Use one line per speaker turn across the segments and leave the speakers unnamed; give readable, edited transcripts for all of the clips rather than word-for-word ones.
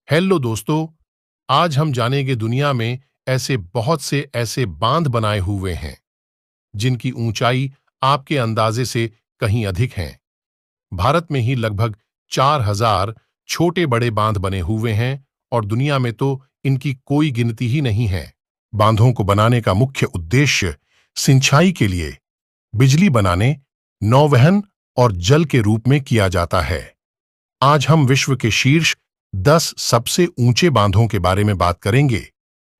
Hello दोस्तों। आज हम जानेंगे दुनिया में ऐसे बहुत से ऐसे बांध बनाए हुए हैं जिनकी ऊंचाई आपके अंदाजे से कहीं अधिक है। भारत में ही लगभग 4000 छोटे बड़े बांध बने हुए हैं और दुनिया में तो इनकी कोई गिनती ही नहीं है। बांधों को बनाने का मुख्य उद्देश्य सिंचाई के लिए, बिजली बनाने, नौवहन और जल के रूप में किया जाता है। आज हम विश्व के शीर्ष 10 सबसे ऊंचे बांधों के बारे में बात करेंगे।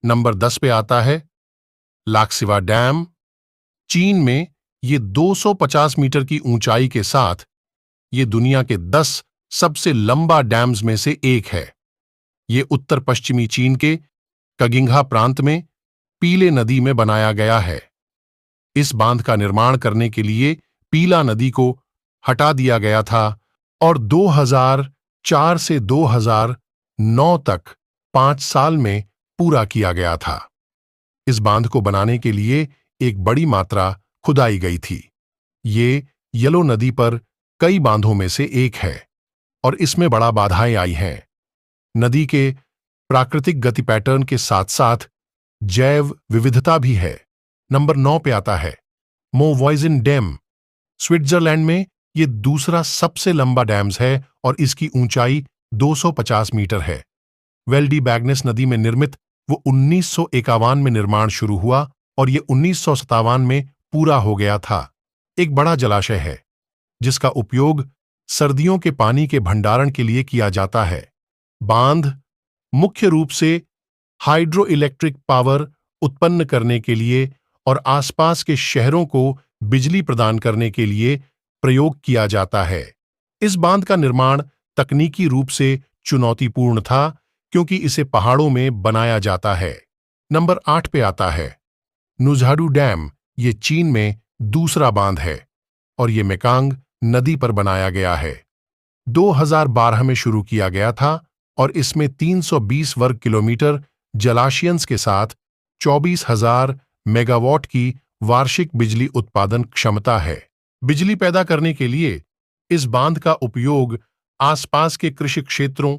नंबर 10 पे आता है लाक्सिवा डैम। चीन में ये 250 मीटर की ऊंचाई के साथ ये दुनिया के 10 सबसे लंबा डैम्स में से एक है। ये उत्तर पश्चिमी चीन के कगिंघा प्रांत में पीले नदी में बनाया गया है। इस बांध का निर्माण करने के लिए पीला नदी को हटा दिया गया था और 2004 से 2009 तक 5 साल में पूरा किया गया था। इस बांध को बनाने के लिए एक बड़ी मात्रा खुदाई गई थी। ये येलो नदी पर कई बांधों में से एक है और इसमें बड़ा बाधाएं आई हैं। नदी के प्राकृतिक गति पैटर्न के साथ साथ जैव विविधता भी है। नंबर 9 पे आता है मोवॉइजन डैम। स्विट्जरलैंड में ये दूसरा सबसे लंबा डैम्स है और इसकी ऊंचाई 250 मीटर है। वेल्डी बैगनेस नदी में निर्मित वो 1951 में निर्माण शुरू हुआ और ये 1957 में पूरा हो गया था। एक बड़ा जलाशय है जिसका उपयोग सर्दियों के पानी के भंडारण के लिए किया जाता है। बांध मुख्य रूप से हाइड्रो इलेक्ट्रिक पावर उत्पन्न करने के लिए और आसपास के शहरों को बिजली प्रदान करने के लिए प्रयोग किया जाता है। इस बांध का निर्माण तकनीकी रूप से चुनौतीपूर्ण था क्योंकि इसे पहाड़ों में बनाया जाता है। नंबर 8 पे आता है नुझाडू डैम। ये चीन में दूसरा बांध है और ये मेकांग नदी पर बनाया गया है। 2012 में शुरू किया गया था और इसमें 320 वर्ग किलोमीटर जलाशयंस के साथ 24,000 मेगावाट की वार्षिक बिजली उत्पादन क्षमता है। बिजली पैदा करने के लिए इस बांध का उपयोग आसपास के कृषि क्षेत्रों,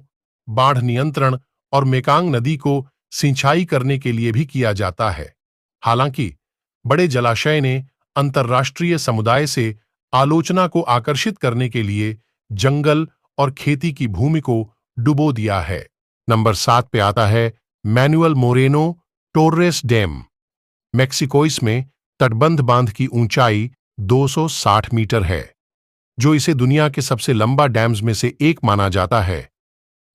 बाढ़ नियंत्रण और मेकांग नदी को सिंचाई करने के लिए भी किया जाता है। हालांकि बड़े जलाशय ने अंतर्राष्ट्रीय समुदाय से आलोचना को आकर्षित करने के लिए जंगल और खेती की भूमि को डुबो दिया है। नंबर 7 पे आता है मैनुअल मोरेनो टोर्रेस डैम। मेक्सिकोइस में तटबंध बांध की ऊंचाई 260 मीटर है, जो इसे दुनिया के सबसे लंबा डैम्स में से एक माना जाता है।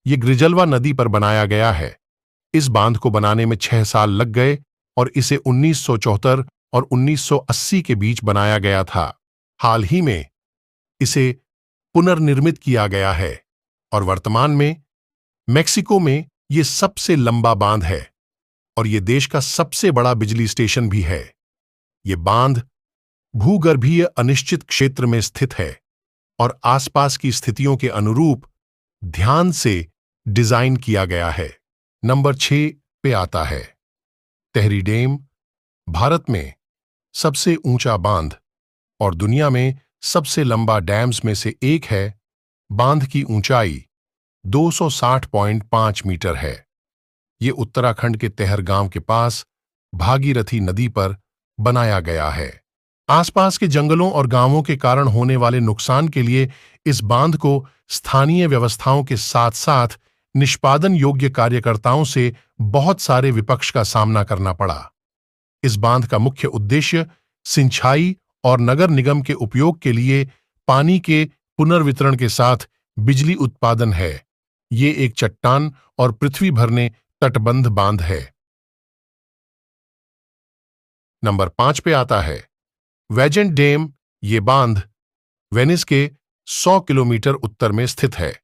ये ग्रिजलवा नदी पर बनाया गया है। इस बांध को बनाने में 6 साल लग गए और इसे 1974 और 1980 के बीच बनाया गया था। हाल ही में इसे पुनर्निर्मित किया गया है और वर्तमान में मेक्सिको में ये सबसे लंबा बांध है और ये देश का सबसे बड़ा बिजली स्टेशन भी है। ये बांध भूगर्भीय अनिश्चित क्षेत्र में स्थित है और आसपास की स्थितियों के अनुरूप ध्यान से डिजाइन किया गया है। नंबर 6 पे आता है तेहरी डैम। भारत में सबसे ऊंचा बांध और दुनिया में सबसे लंबा डैम्स में से एक है। बांध की ऊंचाई 260.5 मीटर है। ये उत्तराखंड के तेहर गांव के पास भागीरथी नदी पर बनाया गया है। आसपास के जंगलों और गांवों के कारण होने वाले नुकसान के लिए इस बांध को स्थानीय व्यवस्थाओं के साथ साथ निष्पादन योग्य कार्यकर्ताओं से बहुत सारे विपक्ष का सामना करना पड़ा। इस बांध का मुख्य उद्देश्य सिंचाई और नगर निगम के उपयोग के लिए पानी के पुनर्वितरण के साथ बिजली उत्पादन है। ये एक चट्टान और पृथ्वी भरने तटबंध बांध है। नंबर 5 पे आता है वेजेंट डैम। ये बांध वेनिस के 100 किलोमीटर उत्तर में स्थित है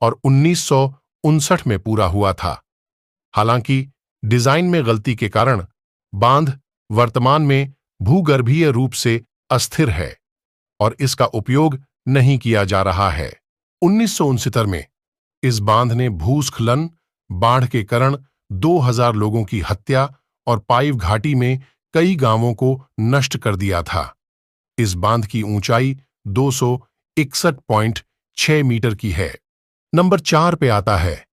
और 1959 में पूरा हुआ था। हालांकि डिजाइन में गलती के कारण बांध वर्तमान में भूगर्भीय रूप से अस्थिर है और इसका उपयोग नहीं किया जा रहा है। 1969 में इस बांध ने भूस्खलन, बाढ़ के कारण 2000 लोगों की हत्या और पाइव घाटी में कई गांवों को नष्ट कर दिया था। इस बांध की ऊंचाई 261.6 मीटर की है। नंबर 4 पे आता है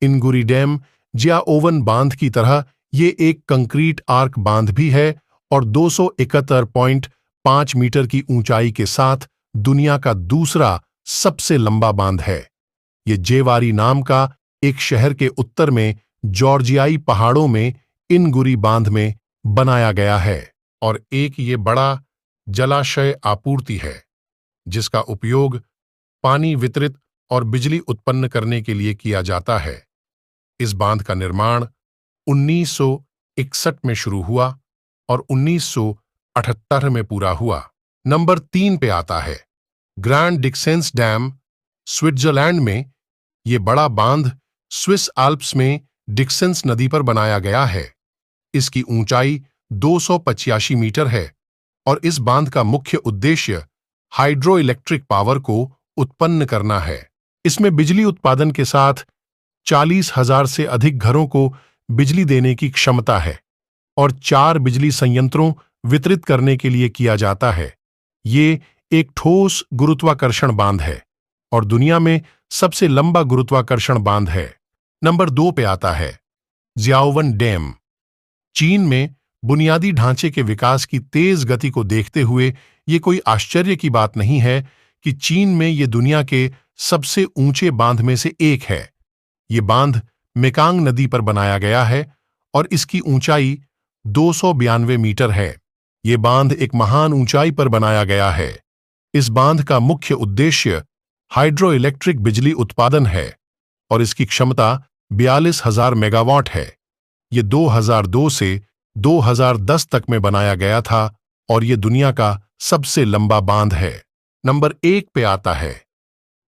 इनगुरी डैम या ओवन बांध की तरह ये एक कंक्रीट आर्क बांध भी है और 271.5 मीटर की ऊंचाई के साथ दुनिया का दूसरा सबसे लंबा बांध है। ये जेवारी नाम का एक शहर के उत्तर में जॉर्जियाई पहाड़ों में इनगुरी बांध में बनाया गया है और एक ये बड़ा जलाशय आपूर्ति है जिसका उपयोग पानी वितरित और बिजली उत्पन्न करने के लिए किया जाता है। इस बांध का निर्माण 1961 में शुरू हुआ और 1978 में पूरा हुआ। नंबर 3 पे आता है ग्रैंड डिक्सेंस डैम। स्विट्जरलैंड में ये बड़ा बांध स्विस आल्प्स में डिक्सेंस नदी पर बनाया गया है। इसकी ऊंचाई 285 मीटर है और इस बांध का मुख्य उद्देश्य हाइड्रो इलेक्ट्रिक पावर को उत्पन्न करना है। इसमें बिजली उत्पादन के साथ 40,000 से अधिक घरों को बिजली देने की क्षमता है और 4 बिजली संयंत्रों वितरित करने के लिए किया जाता है। ये एक ठोस गुरुत्वाकर्षण बांध है और दुनिया में सबसे लंबा गुरुत्वाकर्षण बांध है। नंबर 2 पे आता है जियाओवन डैम। चीन में बुनियादी ढांचे के विकास की तेज गति को देखते हुए ये कोई आश्चर्य की बात नहीं है कि चीन में ये दुनिया के सबसे ऊंचे बांध में से एक है। ये बांध मेकांग नदी पर बनाया गया है और इसकी ऊंचाई 292 मीटर है। ये बांध एक महान ऊंचाई पर बनाया गया है। इस बांध का मुख्य उद्देश्य हाइड्रो इलेक्ट्रिक बिजली उत्पादन है और इसकी क्षमता 42,000 मेगावाट है। ये 2002 से 2010 तक में बनाया गया था और ये दुनिया का सबसे लंबा बांध है। नंबर 1 पे आता है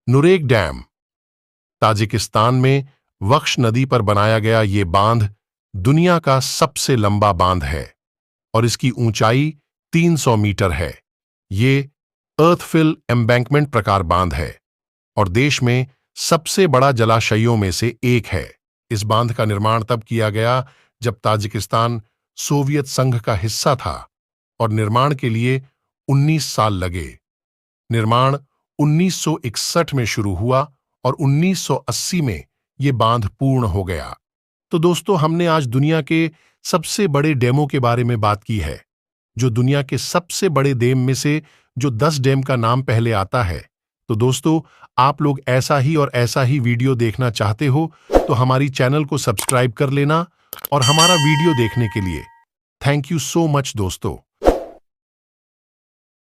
नुरेक डैम। ताजिकिस्तान में वक्श नदी पर बनाया गया ये बांध दुनिया का सबसे लंबा बांध है और इसकी ऊंचाई 300 मीटर है। ये अर्थफिल एम्बैंकमेंट प्रकार बांध है और देश में सबसे बड़ा जलाशयों में से एक है। इस बांध का निर्माण तब किया गया जब ताजिकिस्तान सोवियत संघ का हिस्सा था और निर्माण के लिए 19 साल लगे। निर्माण 1961 में शुरू हुआ और 1980 में ये बांध पूर्ण हो गया। तो दोस्तों, हमने आज दुनिया के सबसे बड़े डैमों के बारे में बात की है। जो दुनिया के सबसे बड़े डैम में से जो 10 डैम का नाम पहले आता है। तो दोस्तों, आप लोग ऐसा ही और ऐसा ही वीडियो देखना चाहते हो तो हमारी चैनल को सब्सक्राइब कर लेना और हमारा वीडियो देखने के लिए थैंक यू सो मच दोस्तों।